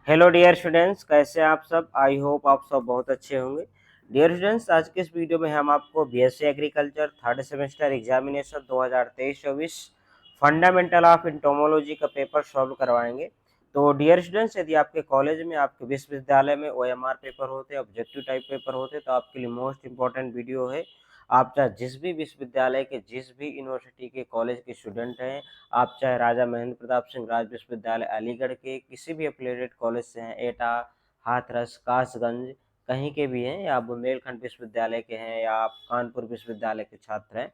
Hello dear students, कैसे हैं आप सब। आई होप आप सब बहुत अच्छे होंगे। डियर स्टूडेंट्स, आज के इस वीडियो में हम आपको BSc agriculture third semester examination 2023-24 fundamental of entomology का पेपर सॉल्व करवाएंगे। तो डियर स्टूडेंट्स, यदि आपके कॉलेज में, आपके विश्वविद्यालय में ओएमआर पेपर होते, ऑब्जेक्टिव टाइप पेपर होते, तो आपके लिए मोस्ट इंपॉर्टेंट वीडियो है। आप चाहे जिस भी विश्वविद्यालय के, जिस भी यूनिवर्सिटी के, कॉलेज के स्टूडेंट हैं, आप चाहे राजा महेंद्र प्रताप सिंह राज विश्वविद्यालय अलीगढ़ के किसी भी एफिलिएटेड कॉलेज से हैं, एटा, हाथरस, कासगंज, कहीं के भी हैं, या बुंदेलखंड विश्वविद्यालय के हैं, या आप कानपुर विश्वविद्यालय के छात्र हैं,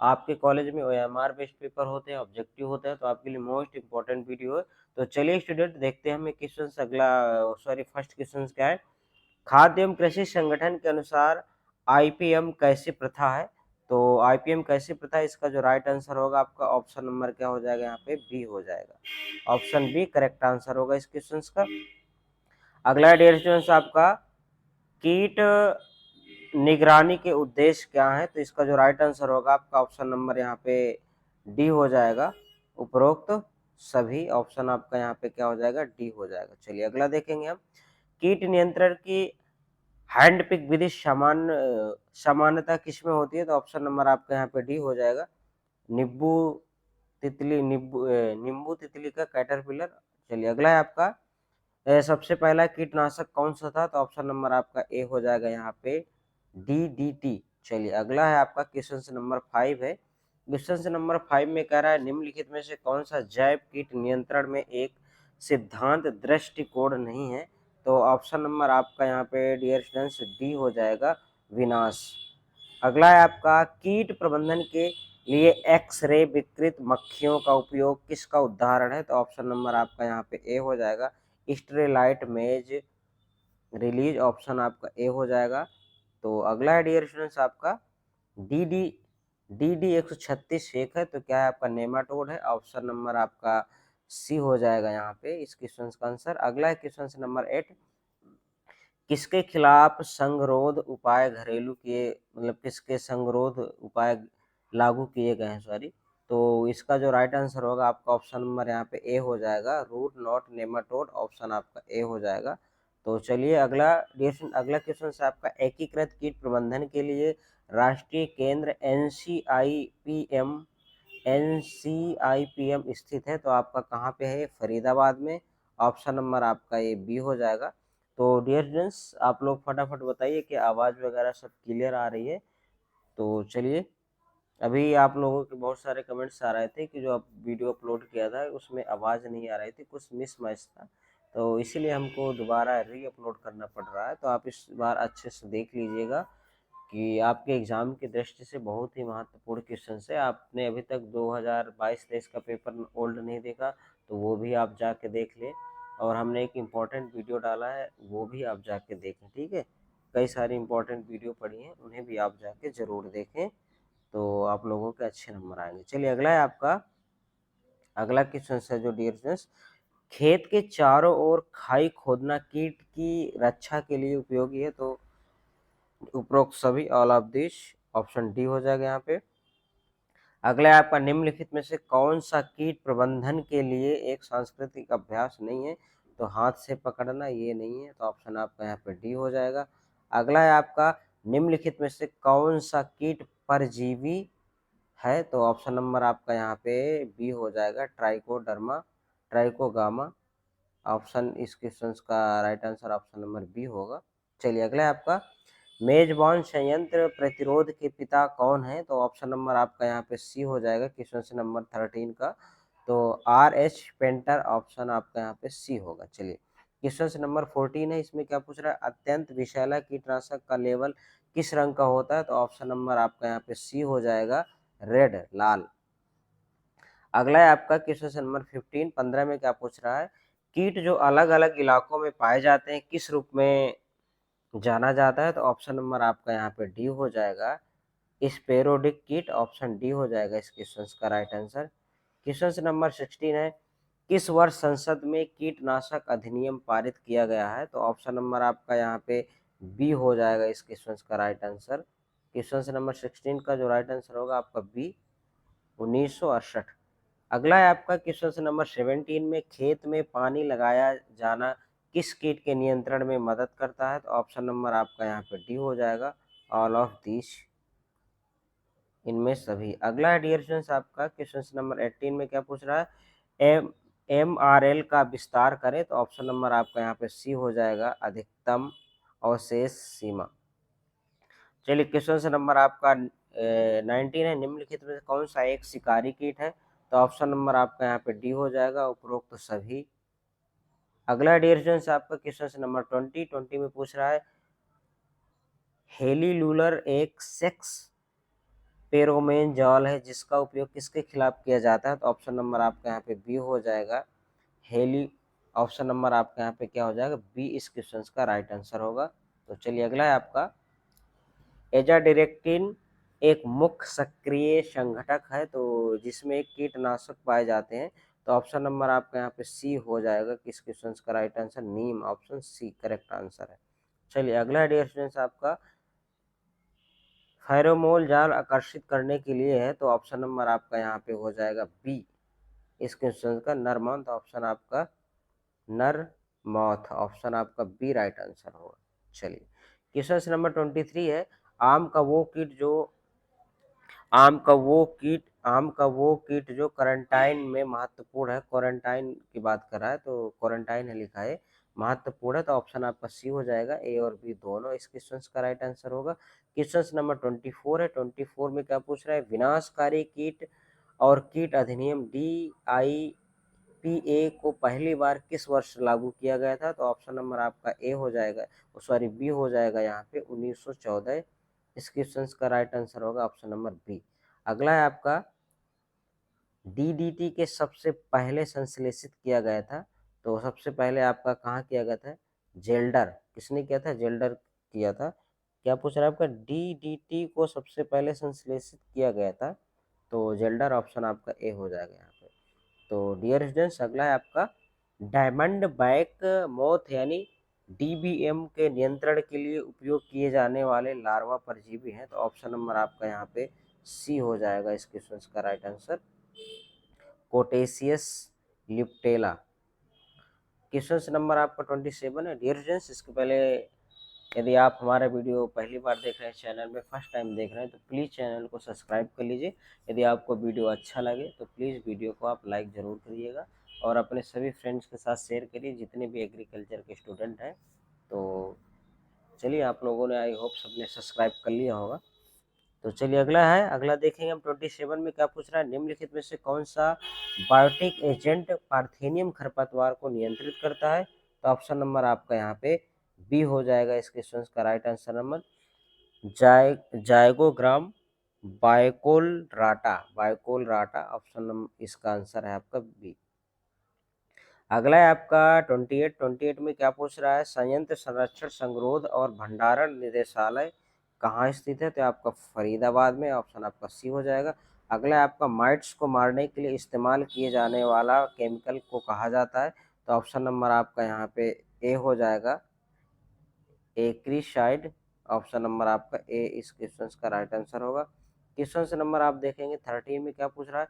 आपके कॉलेज में ओएमआर बेस्ड पेपर होते हैं, ऑब्जेक्टिव होते हैं, तो आपके लिए मोस्ट इंपॉर्टेंट वीडियो है। तो चलिए स्टूडेंट, देखते हैं हमें क्वेश्चन अगला, सॉरी फर्स्ट क्वेश्चन क्या है। खाद्य एवं कृषि संगठन के अनुसार आईपीएम कैसी प्रथा है। तो आईपीएम कैसी प्रथा है, इसका जो राइट आंसर होगा आपका ऑप्शन नंबर क्या हो जाएगा, यहाँ पे बी हो जाएगा। ऑप्शन बी करेक्ट आंसर होगा इस क्वेश्चन का। अगला डियर स्टूडेंट्स आपका, कीट निगरानी के उद्देश्य क्या है। तो इसका जो राइट आंसर होगा आपका ऑप्शन नंबर यहाँ पे डी हो जाएगा। उपरोक्त सभी ऑप्शन आपका यहाँ पे क्या हो जाएगा, डी हो जाएगा। चलिए अगला देखेंगे हम। कीट नियंत्रण की हैंड पिक विधि सामान्यता किसमें होती है। तो ऑप्शन नंबर आपका यहाँ पे डी हो जाएगा। नींबू तितली, नींबू तितली का कैटरपिलर। चलिए अगला है आपका, सबसे पहला कीटनाशक कौन सा था। तो ऑप्शन नंबर आपका ए हो जाएगा यहाँ पे डीडीटी। चलिए अगला है आपका क्वेश्चन नंबर 5 है। क्वेश्चन नंबर 5 में कह रहा है, निम्नलिखित में से कौन सा जैव कीट नियंत्रण में एक सिद्धांत दृष्टिकोण नहीं है। तो ऑप्शन नंबर आपका यहाँ पे डियर स्टूडेंट्स डी हो जाएगा, विनाश। अगला है आपका, कीट प्रबंधन के लिए एक्स-रे विकृत मक्खियों का उपयोग किसका उदाहरण है। तो ऑप्शन नंबर आपका यहाँ पे ए हो जाएगा, स्टेरिलाइट मेज रिलीज। ऑप्शन आपका ए हो जाएगा। तो अगला है डियर स्टूडेंट्स आपका, D D D D 136 fake है, तो क्या है आपका, नेमाटोड है। ऑप्शन नंबर आपका सी हो जाएगा यहाँ पे इस क्वेश्चन का आंसर। अगला है क्वेश्चन नंबर 8, किसके खिलाफ संगरोध उपाय घरेलू किए, मतलब किसके संगरोध उपाय लागू किए गए हैं, सॉरी। तो इसका जो राइट आंसर होगा आपका ऑप्शन नंबर यहाँ पे ए हो जाएगा, रूट नॉट नेमाटोड। ऑप्शन आपका ए हो जाएगा। तो चलिए अगला अगला क्वेश्चन से आपका, एकीकृत कीट प्रबंधन के लिए राष्ट्रीय केंद्र एनसीआईपीएम स्थित है। तो आपका कहाँ पे है, फरीदाबाद में। ऑप्शन नंबर आपका ये बी हो जाएगा। तो डियर स्टूडेंट्स, आप लोग फटाफट बताइए कि आवाज़ वगैरह सब क्लियर आ रही है। तो चलिए, अभी आप लोगों के बहुत सारे कमेंट्स आ रहे थे कि जो आप वीडियो अपलोड किया था उसमें आवाज़ नहीं आ रही थी, कुछ मिसमैच था, तो इसीलिए हमको दोबारा री अपलोड करना पड़ रहा है। तो आप इस बार अच्छे से देख लीजिएगा कि आपके एग्ज़ाम की दृष्टि से बहुत ही महत्वपूर्ण क्वेश्चन है। आपने अभी तक 2022-23 का पेपर ओल्ड नहीं देखा, तो वो भी आप जाके देख लें। और हमने एक इम्पॉर्टेंट वीडियो डाला है, वो भी आप जाके देखें, ठीक है। कई सारी इम्पोर्टेंट वीडियो पड़ी हैं, उन्हें भी आप जाके ज़रूर देखें, तो आप लोगों के अच्छे नंबर आएंगे। चलिए अगला है आपका, अगला क्वेश्चन है जो डियर स्टूडेंट्स, खेत के चारों ओर खाई खोदना कीट की रक्षा के लिए उपयोगी है। तो उपरोक्त सभी, all of this, option D हो जाएगा यहाँ पे। अगला है आपका, निम्नलिखित में से कौन सा कीट प्रबंधन के लिए एक सांस्कृतिक अभ्यास नहीं है। तो हाथ से पकड़ना ये नहीं है, तो ऑप्शन आपका यहाँ पे डी हो जाएगा। अगला है आपका, निम्नलिखित में से कौन सा कीट परजीवी है। तो ऑप्शन नंबर आपका यहाँ पे बी हो जाएगा, ट्राइकोडर्मा ट्राइकोगामा। ऑप्शन इस क्वेश्चन का right answer option number B होगा। चलिए अगला है आपका, मेजबान संयंत्र प्रतिरोध के पिता कौन है। तो ऑप्शन नंबर आपका यहाँ पे सी हो जाएगा क्वेश्चन नंबर 13 का। तो आर एच पेंटर, ऑप्शन आपका यहाँ पे सी होगा। चलिए क्वेश्चन नंबर 14 है, इसमें क्या पूछ रहा है, अत्यंत विषैला कीटनाशक का लेवल किस रंग का होता है। तो ऑप्शन नंबर आपका यहाँ पे सी हो जाएगा, रेड, लाल। अगला है आपका क्वेश्चन नंबर 15 में क्या पूछ रहा है, कीट जो अलग अलग इलाकों में पाए जाते हैं किस रूप में जाना जाता है। तो ऑप्शन नंबर आपका यहाँ पे डी हो जाएगा, स्पेरोडिक कीट। ऑप्शन डी हो जाएगा इस क्वेश्चन का राइट आंसर। क्वेश्चन नंबर 16 है, किस वर्ष संसद में कीटनाशक अधिनियम पारित किया गया है। तो ऑप्शन नंबर आपका यहाँ पे बी हो जाएगा इस क्वेश्चन का राइट आंसर। क्वेश्चन नंबर 16 का जो राइट आंसर होगा आपका बी, 1968। अगला है आपका क्वेश्चन नंबर 17 में, खेत में पानी लगाया जाना किस कीट के नियंत्रण में मदद करता है? तो ऑप्शन नंबर आपका यहाँ पे डी हो जाएगा, ऑल ऑफ दिस, इनमें सभी। अगला है डियर स्टूडेंट्स आपका क्वेश्चन नंबर 18 में क्या पूछ रहा है, MRL का विस्तार करें। तो ऑप्शन नंबर आपका यहाँ पे सी हो जाएगा, अधिकतम अवशेष सीमा। चलिए क्वेश्चन नंबर आपका 19 है, निम्नलिखित में से कौन सा एक शिकारी कीट है? तो ऑप्शन नंबर आपका यहाँ पे डी हो जाएगा, उपरोक्त तो सभी। अगला डियर स्टूडेंट्स आपका क्वेश्चन नंबर 20 में पूछ रहा है, हेलीलूलर एक सेक्स फेरोमोन जाल है जिसका उपयोग किसके खिलाफ किया जाता है? तो ऑप्शन नंबर आपका यहाँ पे बी हो जाएगा, हेली। ऑप्शन नंबर आपका यहाँ पे क्या हो जाएगा, बी इस क्वेश्चन का राइट आंसर होगा। तो चलिए अगला है आपका, एजाडिरेक्टिन एक मुख्य सक्रिय संघटक है तो जिसमें कीटनाशक पाए जाते हैं। तो ऑप्शन नंबर आपका यहाँ पे सी हो जाएगा, किस क्वेश्चन का राइट आंसर, नीम, ऑप्शन सी करेक्ट आंसर है। चलिए अगला डियर स्टूडेंट्स आपका, फेरोमोन जाल आकर्षित करने के लिए है। तो ऑप्शन नंबर आपका यहाँ पे हो जाएगा बी इस क्वेश्चन का, नर मौत, ऑप्शन आपका नर मौत, ऑप्शन आपका बी राइट आंसर होगा। चलिए क्वेश्चन नंबर 23 है, आम का वो कीट जो आम का वो कीट जो क्वारंटाइन में महत्वपूर्ण है, क्वारंटाइन की बात कर रहा है तो क्वारंटाइन है लिखा है, महत्वपूर्ण है। तो ऑप्शन आपका सी हो जाएगा, ए और बी दोनों इस क्वेश्चन का राइट आंसर होगा। क्वेश्चन नंबर 24 है, 24 में क्या पूछ रहा है, विनाशकारी कीट और कीट अधिनियम DIPA को पहली बार किस वर्ष लागू किया गया था? तो ऑप्शन नंबर आपका ए हो जाएगा, सॉरी बी हो जाएगा यहाँ पे 1914, इस क्वेश्चन का राइट आंसर होगा ऑप्शन नंबर बी। अगला है आपका, DDT के सबसे पहले संश्लेषित किया गया था। तो सबसे पहले आपका कहाँ किया गया था, जेल्डर, किसने किया था, जेल्डर किया था। क्या पूछ रहा है आपका, DDT को सबसे पहले संश्लेषित किया गया था, तो जेल्डर, ऑप्शन आपका ए हो जाएगा यहाँ पे। तो डियर स्टूडेंट्स अगला है आपका, डायमंड बैक मोथ यानी DBM के नियंत्रण के लिए उपयोग किए जाने वाले लार्वा परजीवी हैं। तो ऑप्शन नंबर आपका यहाँ पे सी हो जाएगा इस क्वेश्चन का राइट आंसर, कोटेशियस लिप्टेला। क्वेश्चन नंबर आपका 27 है, डियर स्टूडेंट्स इसके पहले यदि आप हमारा वीडियो पहली बार देख रहे हैं, चैनल में फर्स्ट टाइम देख रहे हैं, तो प्लीज़ चैनल को सब्सक्राइब कर लीजिए। यदि आपको वीडियो अच्छा लगे तो प्लीज़ वीडियो को आप लाइक ज़रूर करिएगा और अपने सभी फ्रेंड्स के साथ शेयर करिए जितने भी एग्रीकल्चर के स्टूडेंट हैं। तो चलिए आप लोगों ने आई होप सबने सब्सक्राइब कर लिया होगा। तो चलिए अगला है, अगला देखेंगे हम 27 में क्या पूछ रहा है, निम्नलिखित में से कौन सा बायोटिक एजेंट पार्थेनियम खरपतवार को नियंत्रित करता है? तो ऑप्शन नंबर आपका यहाँ पे बी हो जाएगा इस क्वेश्चन का राइट आंसर नंबर, जायगोग्राम बायकोल राटा, ऑप्शन नंबर इसका आंसर है आपका बी। अगला है आपका 28 में क्या पूछ रहा है, संयंत्र संरक्षण संगरोध और भंडारण निदेशालय कहाँ स्थित है? तो आपका फरीदाबाद में, ऑप्शन आपका सी हो जाएगा। अगला है आपका, माइट्स को मारने के लिए इस्तेमाल किए जाने वाला केमिकल को कहा जाता है? तो ऑप्शन नंबर आपका यहाँ पे ए हो जाएगा, एक्रीसाइड, ऑप्शन नंबर आपका ए इस क्वेश्चन का राइट आंसर होगा। क्वेश्चन नंबर आप देखेंगे 13 में क्या पूछ रहा है,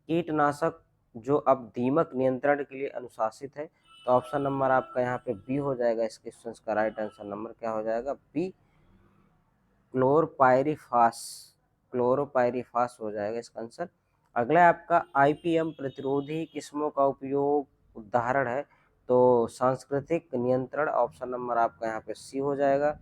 कीटनाशक जो अब दीमक नियंत्रण के लिए अनुशासित है। तो ऑप्शन नंबर आपका यहाँ पे बी हो जाएगा इस क्वेश्चन का राइट आंसर नंबर क्या हो जाएगा, बी, क्लोरपायरिफास, क्लोरोपायरिफास हो जाएगा इसका आंसर। अगला है आपका, IPM प्रतिरोधी किस्मों का उपयोग उदाहरण है। तो सांस्कृतिक नियंत्रण, ऑप्शन नंबर आपका यहाँ पे सी हो जाएगा।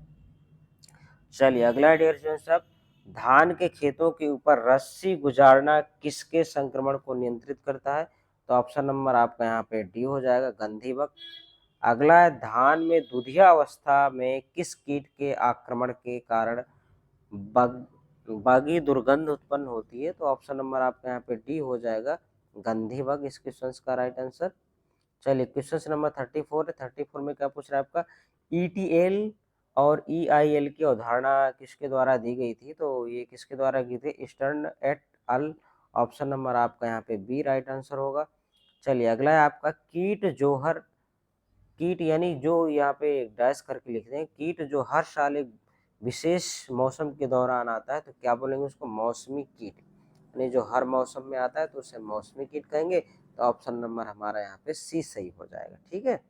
चलिए अगला डियर स्टूडेंट साहब, धान के खेतों के ऊपर रस्सी गुजारना किसके संक्रमण को नियंत्रित करता है? तो ऑप्शन नंबर आपका यहाँ पे डी हो जाएगा, गंधीबग। अगला है, धान में दुधिया अवस्था में किस कीट के आक्रमण के कारण बग बागी दुर्गंध उत्पन्न होती है? तो ऑप्शन नंबर आपका यहाँ पे डी हो जाएगा, गंधीबग इस क्वेश्चन का राइट आंसर। चलिए क्वेश्चन नंबर 34 है, 34 में क्या पूछ रहा है आपका, ETL और EIL की अवधारणा किसके द्वारा दी गई थी? तो ये किसके द्वारा की थी, ईस्टर्न एट अल, ऑप्शन नंबर आपका यहाँ पे बी राइट आंसर होगा। चलिए अगला है आपका, कीट यानी जो यहाँ पे डैश करके लिख दें, कीट जो हर साल एक विशेष मौसम के दौरान आता है, तो क्या बोलेंगे उसको, मौसमी कीट, यानी जो हर मौसम में आता है तो उसे मौसमी कीट कहेंगे। तो ऑप्शन नंबर हमारा यहाँ पे सी सही हो जाएगा, ठीक है।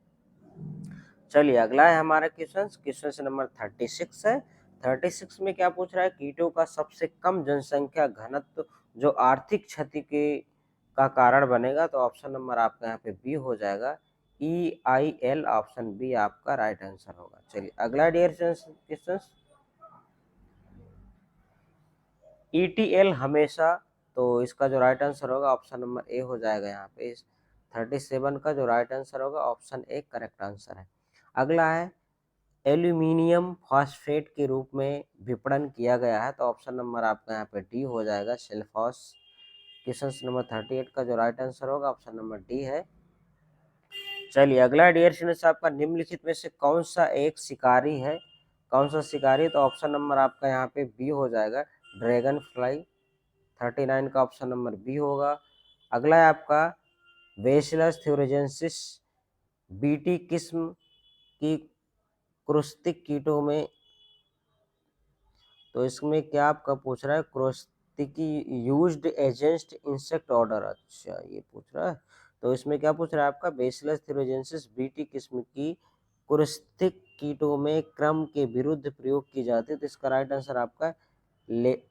चलिए अगला है हमारा क्वेश्चन नंबर 36 है। 36 में क्या पूछ रहा है, कीटों का सबसे कम जनसंख्या घनत्व जो आर्थिक क्षति के का कारण बनेगा, तो ऑप्शन नंबर आपका यहाँ पे बी हो जाएगा, EIL, ऑप्शन बी आपका राइट आंसर होगा। चलिए अगला डियर क्वेश्चन, ETL हमेशा, तो इसका जो राइट आंसर होगा ऑप्शन नंबर ए हो जाएगा। यहाँ पे 37 का जो राइट आंसर होगा ऑप्शन ए करेक्ट आंसर है। अगला है एल्यूमिनियम फॉस्फेट के रूप में विपणन किया गया है, तो ऑप्शन नंबर आपका यहाँ पे डी हो जाएगा, सेल्फॉस। क्वेश्चन नंबर 38 का जो राइट आंसर होगा ऑप्शन नंबर डी है। चलिए अगला डियर स्टूडेंट्स, आपका निम्नलिखित में से कौन सा एक शिकारी है, कौन सा शिकारी, तो ऑप्शन नंबर आपका यहाँ पे बी हो जाएगा, ड्रैगन फ्लाई। 39 का ऑप्शन नंबर बी होगा। अगला है आपका बेसिलस थ्यूरोजेंसिस बीटी किस्म की क्रुस्टिक कीटों में, तो इसमें क्या आपका पूछ रहा है, क्रोस्टिकी यूज्ड एजेंस्ट इंसेक्ट ऑर्डर, अच्छा ये पूछ रहा है। तो इसमें क्या पूछ रहा है आपका, बेसिलस थ्यूरोजेंसिस बीटी किस्म की क्रुस्टिक कीटों में क्रम के विरुद्ध प्रयोग की जाती है, तो इसका राइट आंसर आपका ले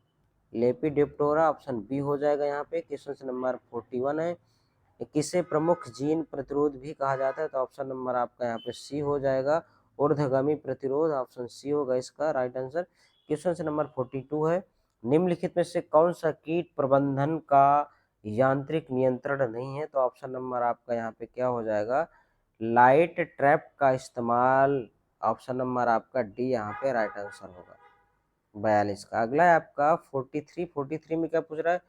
लेपिडोप्टेरा, ऑप्शन बी हो जाएगा। यहाँ पे क्वेश्चन नंबर 41 है, किसे प्रमुख जीन प्रतिरोध भी कहा जाता है, तो ऑप्शन नंबर आपका यहाँ पे सी हो जाएगा, ऊर्ध्वगामी प्रतिरोध, ऑप्शन सी होगा इसका राइट आंसर। क्वेश्चन नंबर 42 है, निम्नलिखित में से कौन सा कीट प्रबंधन का यांत्रिक नियंत्रण नहीं है, तो ऑप्शन नंबर आपका यहाँ पे क्या हो जाएगा, लाइट ट्रैप का इस्तेमाल, ऑप्शन नंबर आपका डी यहाँ पे राइट आंसर होगा 42 का। अगला है आपका 43 में क्या पूछ रहा है,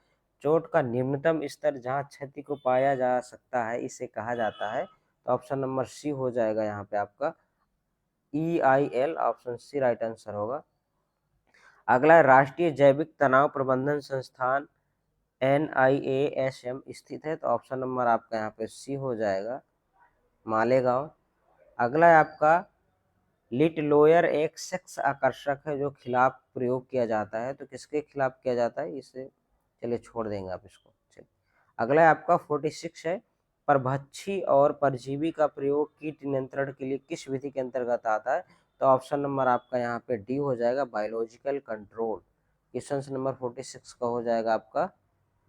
चोट का निम्नतम स्तर जहाँ क्षति को पाया जा सकता है इसे कहा जाता है, तो ऑप्शन नंबर सी हो जाएगा यहाँ पे आपका EIL, option C right answer होगा। अगला है राष्ट्रीय जैविक तनाव प्रबंधन संस्थान NIASM स्थित है, तो ऑप्शन नंबर आपका यहाँ पे सी हो जाएगा, मालेगांव। अगला है आपका लिट लोयर एक सेक्स आकर्षक है जो खिलाफ प्रयोग किया जाता है, तो किसके खिलाफ किया जाता है, इसे चलिए छोड़ देंगे आप इसको। चलिए अगला है आपका 46 है, परभक्षी और परजीवी का प्रयोग कीट नियंत्रण के लिए किस विधि के अंतर्गत आता है, तो ऑप्शन नंबर आपका यहाँ पे डी हो जाएगा, बायोलॉजिकल कंट्रोल। क्वेश्चन नंबर 46 का हो जाएगा आपका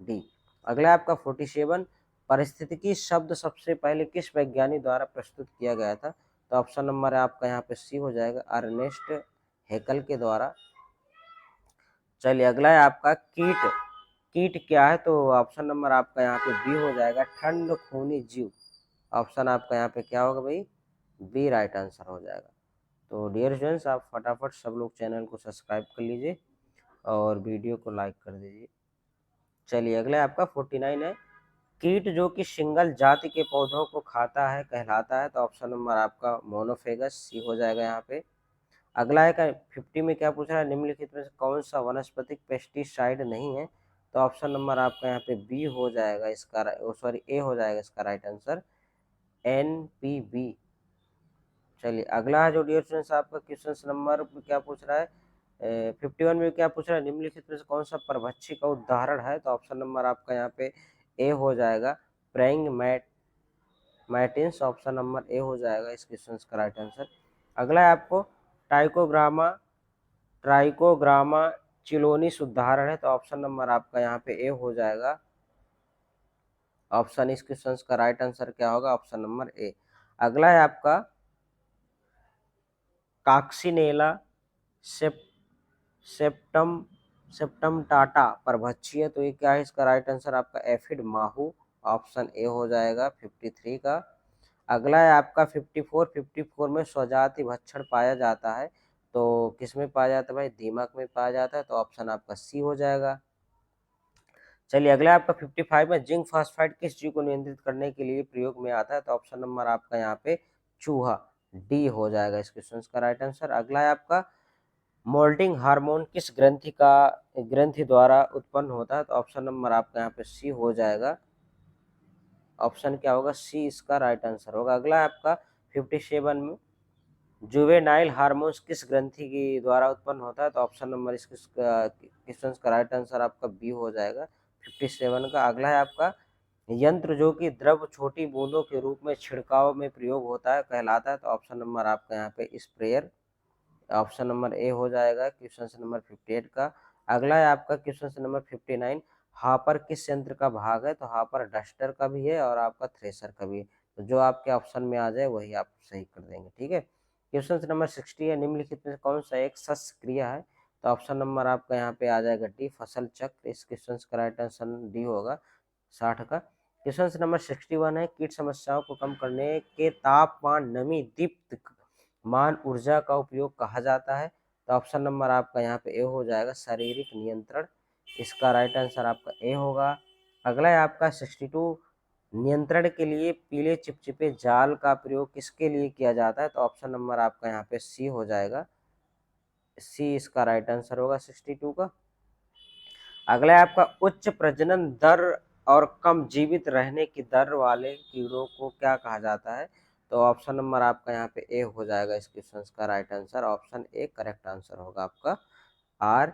डी। अगला आपका 47, पारिस्थितिकी शब्द सबसे पहले किस वैज्ञानिक द्वारा प्रस्तुत किया गया था, तो ऑप्शन नंबर आपका यहाँ पे सी हो जाएगा, अर्नेस्ट हैकल के द्वारा। चलिए अगला है आपका कीट, कीट क्या है, तो ऑप्शन नंबर आपका यहाँ पे बी हो जाएगा, ठंड खूनी जीव, ऑप्शन आपका यहाँ पे क्या होगा भाई, बी राइट आंसर हो जाएगा। तो डियर स्टूडेंट्स, आप फटाफट सब लोग चैनल को सब्सक्राइब कर लीजिए और वीडियो को लाइक कर दीजिए। चलिए अगला आपका 49 है, कीट जो कि सिंगल जाति के पौधों को खाता है कहलाता है, तो ऑप्शन नंबर आपका मोनोफेगस, सी हो जाएगा यहाँ पे। अगला है 50 में क्या पूछ रहा है, निम्नलिखित में से कौन सा वनस्पतिक पेस्टिसाइड नहीं है, तो ऑप्शन नंबर आपका यहाँ पे बी हो जाएगा इसका, सॉरी ए हो जाएगा इसका राइट आंसर, NPB। चलिए अगला जो डियर स्टूडेंट्स आपका क्वेश्चन नंबर क्या पूछ रहा है, 51 में क्या पूछ रहा है, निम्नलिखित में से कौन सा परभक्षी का उदाहरण है, तो ऑप्शन नंबर आपका यहाँ पे ए हो जाएगा, प्रेइंग मैटिन्स, ऑप्शन नंबर ए हो जाएगा इस क्वेश्चन का राइट आंसर। अगला है आपको ट्राइकोग्रामा चिलोनिस उदाहरण है, तो ऑप्शन नंबर आपका यहाँ पे ए हो जाएगा, ऑप्शन इस क्वेश्चन का राइट आंसर क्या होगा, ऑप्शन नंबर ए। अगला है आपका काक्सिनेला सेप्टम सेप्टम टाटा परभक्षी है, तो ये क्या है, इसका राइट आंसर आपका एफिड माहू, ऑप्शन ए हो जाएगा 53 का। अगला है आपका 54 में स्वजाति भक्षण पाया जाता है, तो किस में पाया जाता है भाई, दीमक में पाया जाता है, तो ऑप्शन आपका सी हो जाएगा। चलिए अगला आपका 55 में जिंक फास्फाइड किस जीव को नियंत्रित करने के लिए प्रयोग में आता है, तो ऑप्शन नंबर आपका यहाँ पे चूहा, डी हो जाएगा इस क्वेश्चन का राइट आंसर। अगला है आपका मोल्टिंग हार्मोन किस ग्रंथि द्वारा उत्पन्न होता है, तो ऑप्शन नंबर आपका यहाँ पे सी हो जाएगा, ऑप्शन क्या होगा, सी इसका राइट आंसर होगा। अगला आपका 57 में जुवेनाइल हार्मोन्स किस ग्रंथि के द्वारा उत्पन्न होता है, तो ऑप्शन नंबर इस क्वेश्चन का राइट आंसर आपका बी हो जाएगा 57 का। अगला है आपका यंत्र जो कि द्रव छोटी बूंदों के रूप में छिड़काव में प्रयोग होता है कहलाता है? तो ऑप्शन नंबर आपका यहाँ पे स्प्रेयर। ऑप्शन नंबर ए हो जाएगा क्वेश्चन नंबर 58 का। अगला है आपका क्वेश्चन नंबर 59। हापर किस यंत्र का भाग है? तो हापर डस्टर का भी है और आपका थ्रेशर का भी है। तो जो आपके ऑप्शन में आ जाए वही आप सही कर देंगे, ठीक है। क्वेश्चन नंबर 60 है, निम्नलिखित में से कौन सा एक शस्त्र क्रिया है? तो ऑप्शन नंबर आपका यहाँ पे आ जाएगा डी, फसल चक्र। इस क्वेश्चन का राइट आंसर डी होगा 60 का। क्वेश्चन नंबर 61 है, कीट समस्याओं को कम करने के तापमान नमी दीप्त मान ऊर्जा का उपयोग कहा जाता है? तो ऑप्शन नंबर आपका यहाँ पे ए हो जाएगा शारीरिक नियंत्रण। इसका राइट आंसर आपका ए होगा। अगला है आपका 62, नियंत्रण के लिए पीले चिपचिपे जाल का प्रयोग किसके लिए किया जाता है? तो ऑप्शन नंबर आपका यहाँ पे सी हो जाएगा, सी इसका राइट आंसर होगा 62 का। अगला है आपका उच्च प्रजनन दर और कम जीवित रहने की दर वाले कीड़ों को क्या कहा जाता है? तो ऑप्शन नंबर आपका यहाँ पे ए हो जाएगा इस क्वेश्चन का right answer. Option A correct answer होगा आपका, आर,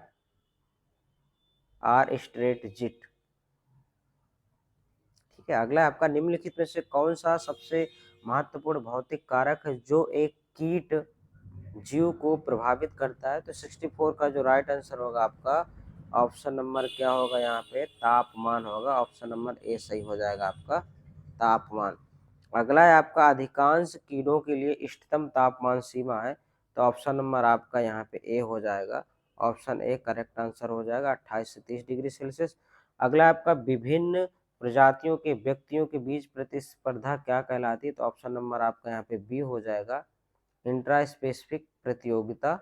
आर स्ट्रेट जिट, ठीक है। अगला आपका निम्नलिखित में से कौन सा सबसे महत्वपूर्ण भौतिक कारक है जो एक कीट जीव को प्रभावित करता है? तो 64 का जो राइट आंसर होगा आपका ऑप्शन नंबर क्या होगा यहाँ पे? तापमान होगा। ऑप्शन नंबर ए सही हो जाएगा आपका, तापमान। अगला है आपका अधिकांश कीड़ों के लिए इष्टतम तापमान सीमा है? तो ऑप्शन नंबर आपका यहाँ पे ए हो जाएगा, ऑप्शन ए करेक्ट आंसर हो जाएगा 28 से 30 डिग्री सेल्सियस। अगला आपका विभिन्न प्रजातियों के व्यक्तियों के बीच प्रतिस्पर्धा क्या कहलाती है? तो ऑप्शन नंबर आपका यहाँ पे बी हो जाएगा, इंट्रा स्पेसिफिक प्रतियोगिता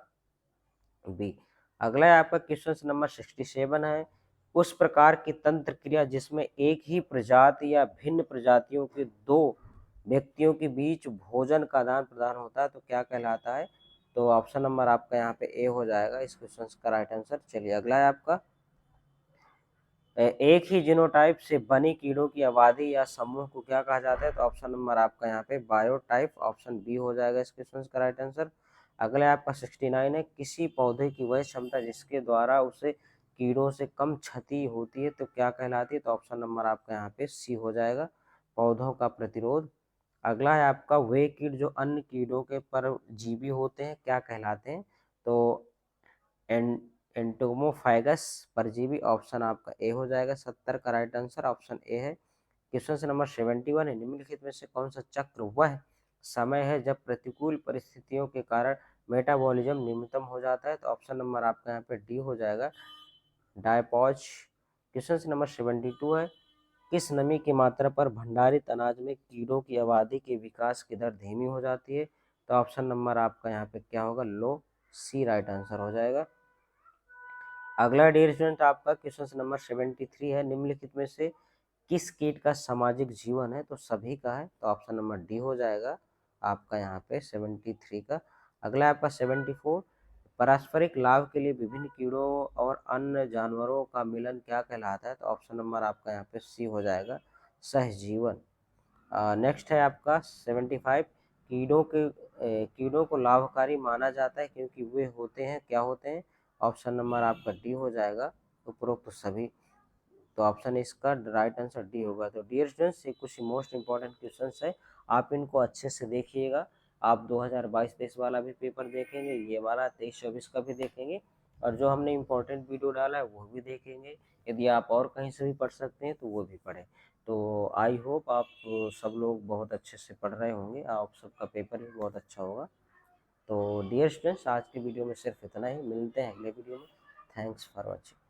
बी। अगला है आपका क्वेश्चन नंबर 67 है, उस प्रकार की तंत्र क्रिया जिसमें एक ही प्रजाति या भिन्न प्रजातियों के दो व्यक्तियों के बीच भोजन का आदान प्रदान होता है तो क्या कहलाता है? तो ऑप्शन नंबर आपका यहाँ पे ए हो जाएगा इस क्वेश्चन का राइट आंसर। चलिए अगला है आपका, एक ही जीनोटाइप से बनी कीड़ों की आबादी या समूह को क्या कहा जाता है? तो ऑप्शन नंबर आपका यहाँ पे बायोटाइप, ऑप्शन बी हो जाएगा इस क्वेश्चन का राइट आंसर। अगला आपका 69 है, किसी पौधे की वह क्षमता जिसके द्वारा उसे कीड़ों से कम क्षति होती है तो क्या कहलाती है? तो ऑप्शन नंबर आपका यहाँ पे सी हो जाएगा, पौधों का प्रतिरोध। अगला है आपका वे कीट जो अन्य कीड़ों के परजीवी होते हैं क्या कहलाते हैं? तो एंटोमोफाइगस परजीवी। ऑप्शन आपका ए हो जाएगा 70 का राइट आंसर, ऑप्शन ए है। क्वेश्चन नंबर 71 है, निम्नलिखित में से कौन सा चक्र वह समय है जब प्रतिकूल परिस्थितियों के कारण मेटाबॉलिज्म न्यूनतम हो जाता है? तो ऑप्शन नंबर आपका यहाँ पे डी हो जाएगा, डायपॉज। क्वेश्चन नंबर 72 है, किस नमी की मात्रा पर भंडारित अनाज में कीड़ों की आबादी के विकास की दर धीमी हो जाती है? तो ऑप्शन नंबर आपका यहाँ पे क्या होगा? लो, सी राइट आंसर हो जाएगा। अगला डियर स्टूडेंट आपका क्वेश्चन नंबर 73 है, निम्नलिखित में से किस कीट का सामाजिक जीवन है? तो सभी का है, तो ऑप्शन नंबर डी हो जाएगा आपका यहाँ पे 73 का। अगला आपका 74, पारस्परिक लाभ के लिए विभिन्न कीड़ों और अन्य जानवरों का मिलन क्या कहलाता है? तो ऑप्शन नंबर आपका यहाँ पे सी हो जाएगा, सहजीवन। नेक्स्ट है आपका 75, कीड़ों को लाभकारी माना जाता है क्योंकि वे होते हैं, क्या होते हैं? ऑप्शन नंबर आपका डी हो जाएगा, उपरोक्त सभी। तो ऑप्शन इसका राइट आंसर डी होगा। तो डियर स्टूडेंट्स ये कुछ मोस्ट इंपॉर्टेंट क्वेश्चंस है, आप इनको अच्छे से देखिएगा। आप 2022-23 वाला भी पेपर देखेंगे, ये वाला 23-24 का भी देखेंगे, और जो हमने इम्पोर्टेंट वीडियो डाला है वो भी देखेंगे। यदि आप और कहीं से भी पढ़ सकते हैं तो वो भी पढ़ें। तो आई होप आप सब लोग बहुत अच्छे से पढ़ रहे होंगे, आप सबका पेपर भी बहुत अच्छा होगा। तो डियर स्टूडेंट्स आज के वीडियो में सिर्फ इतना ही, मिलते हैं अगले वीडियो में। Thanks for watching.